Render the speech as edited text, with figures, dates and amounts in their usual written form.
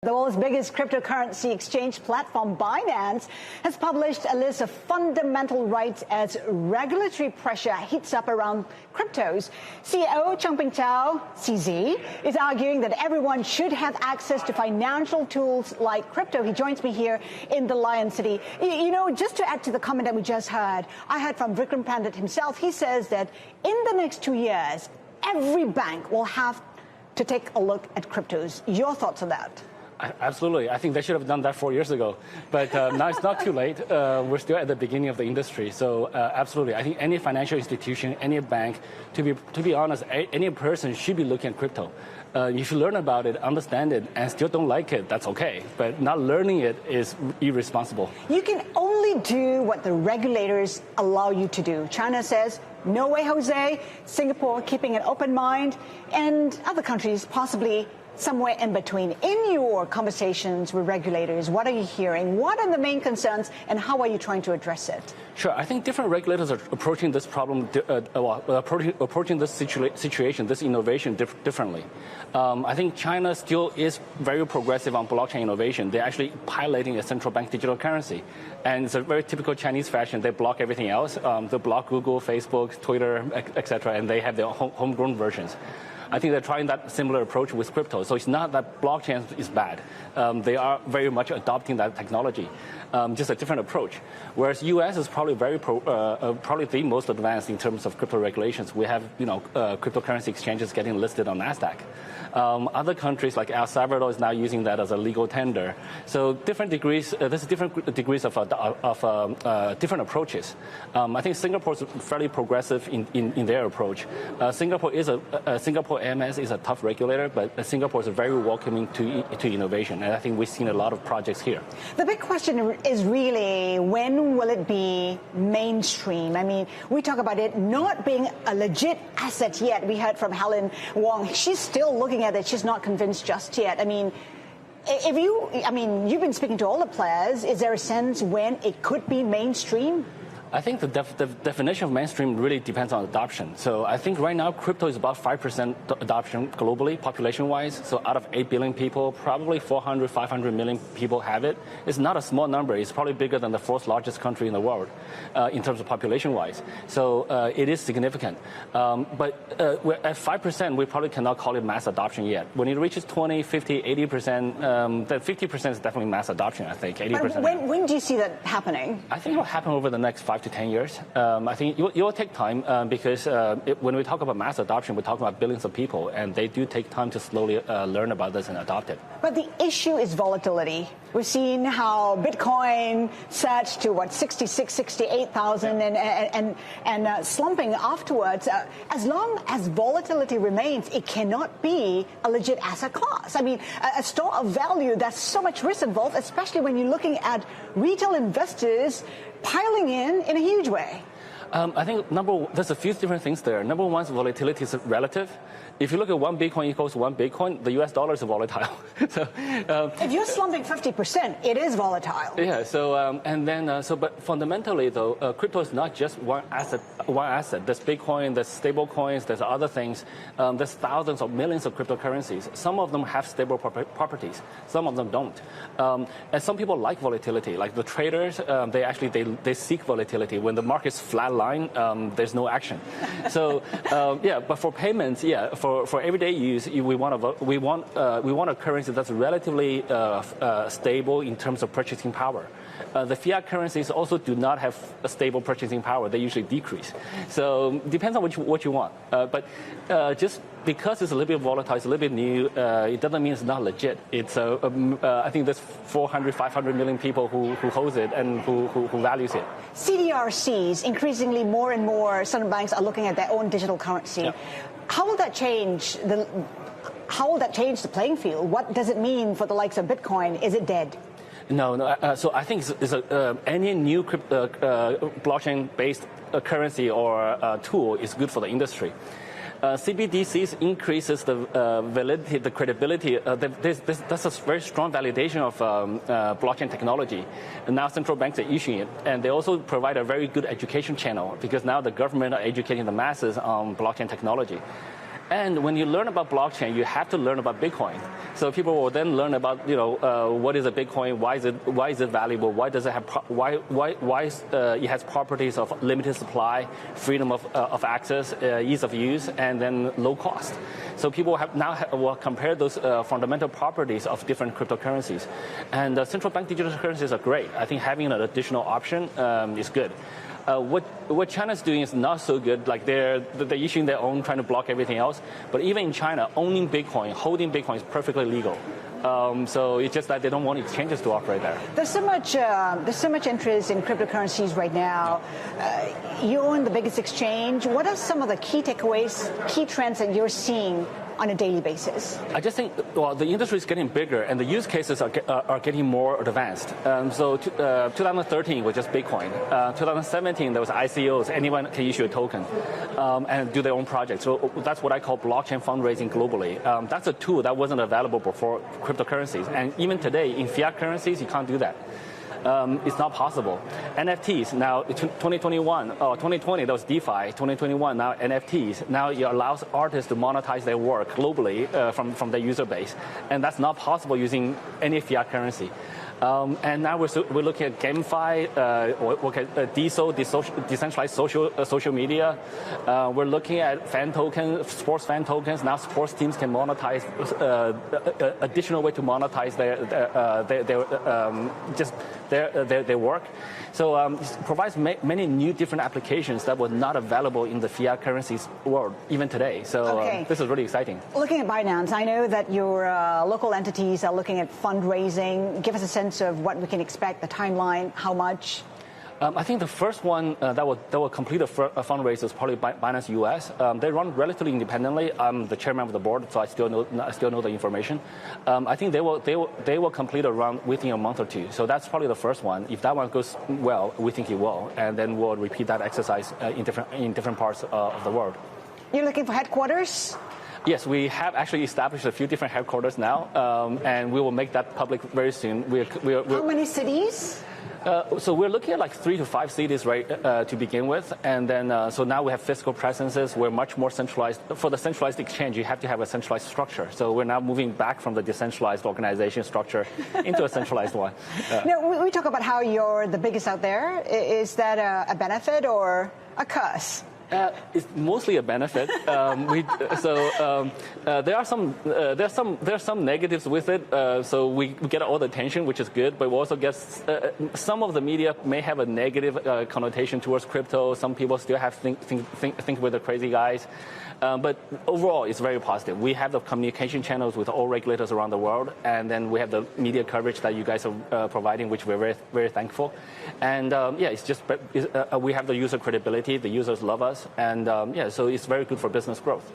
The world's biggest cryptocurrency exchange platform, Binance, has published a list of fundamental rights as regulatory pressure heats up around cryptos. CEO Changpeng Zhao, CZ, is arguing that everyone should have access to financial tools like crypto. He joins me here in the Lion City. You know, just to add to the comment that we just heard, I heard from Vikram Pandit himself. He says that in the next 2 years, every bank will have to take a look at cryptos. Your thoughts on that? Absolutely. I think they should have done that 4 years ago. But now it's not too late. We're still at the beginning of the industry. So absolutely. I think any financial institution, any bank, to be honest, any person should be looking at crypto. If you learn about it, understand it, and still don't like it, that's okay. But not learning it is irresponsible. You can only do what the regulators allow you to do. China says, no way, Jose. Singapore keeping an open mind. And other countries possibly somewhere in between. In your conversations with regulators, what are you hearing? What are the main concerns, and how are you trying to address it? Sure. I think different regulators are approaching this problem, approaching this situation, this innovation differently. I think China still is very progressive on blockchain innovation. They're actually piloting a central bank digital currency. And it's a very typical Chinese fashion. They block everything else. They block Google, Facebook, Twitter, etc., and they have their homegrown versions. I think they're trying that similar approach with crypto. So it's not that blockchain is bad. They are very much adopting that technology, just a different approach. Whereas U.S. is probably probably the most advanced in terms of crypto regulations. We have, cryptocurrency exchanges getting listed on NASDAQ. Other countries like El Salvador is now using that as a legal tender. So different degrees. There's different degrees of different approaches. I think Singapore is fairly progressive in their approach. Singapore AMS is a tough regulator, but Singapore is very welcoming to innovation, and I think we've seen a lot of projects here. The big question is really, when will it be mainstream? I mean, we talk about it not being a legit asset yet. We heard from Helen Wong. She's still looking at it. She's not convinced just yet. I mean, you've been speaking to all the players. Is there a sense when it could be mainstream? I think the definition of mainstream really depends on adoption. So I think right now crypto is about 5% adoption globally, population-wise. So out of 8 billion people, probably 400, 500 million people have it. It's not a small number. It's probably bigger than the fourth largest country in the world in terms of population-wise. So it is significant. But we're at 5%, we probably cannot call it mass adoption yet. When it reaches 20, 50, 80%, then 50% is definitely mass adoption, I think. 80%. But when do you see that happening? I think it will happen over the next 5 to 10 years. I think it will take time because when we talk about mass adoption, we're talking about billions of people, and they do take time to slowly learn about this and adopt it. But the issue is volatility. We've seen how Bitcoin surged to 66, 68,000 and slumping afterwards. As long as volatility remains, it cannot be a legit asset class. I mean, a store of value, there's so much risk involved, especially when you're looking at retail investors piling in a huge way. I think there's a few different things there. Number one is volatility is relative. If you look at 1 Bitcoin equals 1 Bitcoin, the US dollar is volatile. So, if you're slumping 50%, it is volatile. Yeah. So but fundamentally though, crypto is not just one asset. There's Bitcoin, there's stable coins, there's other things. There's thousands of millions of cryptocurrencies. Some of them have stable properties. Some of them don't. And some people like volatility. Like the traders, they seek volatility. When the market's flatline, there's no action. So but for payments, for everyday use, we want a currency that's relatively stable in terms of purchasing power. The fiat currencies also do not have a stable purchasing power. They usually decrease. So depends on what you want. But just because it's a little bit volatile, it's a little bit new, it doesn't mean it's not legit. It's I think there's 400, 500 million people who holds it and who values it. CDRCs, increasingly more and more central banks are looking at their own digital currency. Yeah. How will that change the playing field? What does it mean for the likes of Bitcoin? Is it dead? No. So I think any new blockchain-based currency or tool is good for the industry. CBDCs increases the validity, the credibility. That's a very strong validation of blockchain technology. And now central banks are issuing it. And they also provide a very good education channel because now the government are educating the masses on blockchain technology. And when you learn about blockchain, you have to learn about Bitcoin. So people will then learn about, what is a Bitcoin? Why is it valuable? Why does it have? It has properties of limited supply, freedom of access, ease of use, and then low cost. So people will compare those fundamental properties of different cryptocurrencies. And central bank digital currencies are great. I think having an additional option is good. What China's doing is not so good. Like they're issuing their own, trying to block everything else. But even in China, owning Bitcoin, holding Bitcoin is perfectly legal. So it's just that they don't want exchanges to operate there. There's so much interest in cryptocurrencies right now. You own the biggest exchange. What are some of the key takeaways, key trends that you're seeing on a daily basis? I just think, the industry is getting bigger and the use cases are getting more advanced. So 2013 was just Bitcoin. 2017 there was ICOs. Anyone can issue a token and do their own project. So that's what I call blockchain fundraising globally. That's a tool that wasn't available before cryptocurrencies. And even today in fiat currencies, you can't do that. It's not possible. NFTs, now 2021, 2020, that was DeFi. 2021, now NFTs. Now it allows artists to monetize their work globally from their user base. And that's not possible using any fiat currency. And now we're looking at GameFi, decentralized social media. We're looking at fan tokens, sports fan tokens. Now sports teams can monetize additional way to monetize their work. So it provides many new different applications that were not available in the fiat currencies world even today. So this is really exciting. Looking at Binance, I know that your local entities are looking at fundraising. Give us a sense of what we can expect, the timeline, how much. I think the first one that will complete a fundraiser is probably Binance US. They run relatively independently. I'm the chairman of the board, so I still know the information. I think they will complete a run within a month or two. So that's probably the first one. If that one goes well, we think it will, and then we'll repeat that exercise in different parts of the world. You're looking for headquarters? Yes, we have actually established a few different headquarters now, and we will make that public very soon. How many cities? So we're looking at like 3 to 5 cities, right, to begin with, and then so now we have physical presences. We're much more centralized. For the centralized exchange, you have to have a centralized structure. So we're now moving back from the decentralized organization structure into a centralized one. Now, we talk about how you're the biggest out there. Is that a benefit or a curse? It's mostly a benefit. There are some negatives with it. So we get all the attention, which is good, but we also get some of the media may have a negative connotation towards crypto. Some people still have think we're the crazy guys. But overall, it's very positive. We have the communication channels with all regulators around the world, and then we have the media coverage that you guys are providing, which we're very, very thankful. And it's just we have the user credibility. The users love us, and so it's very good for business growth.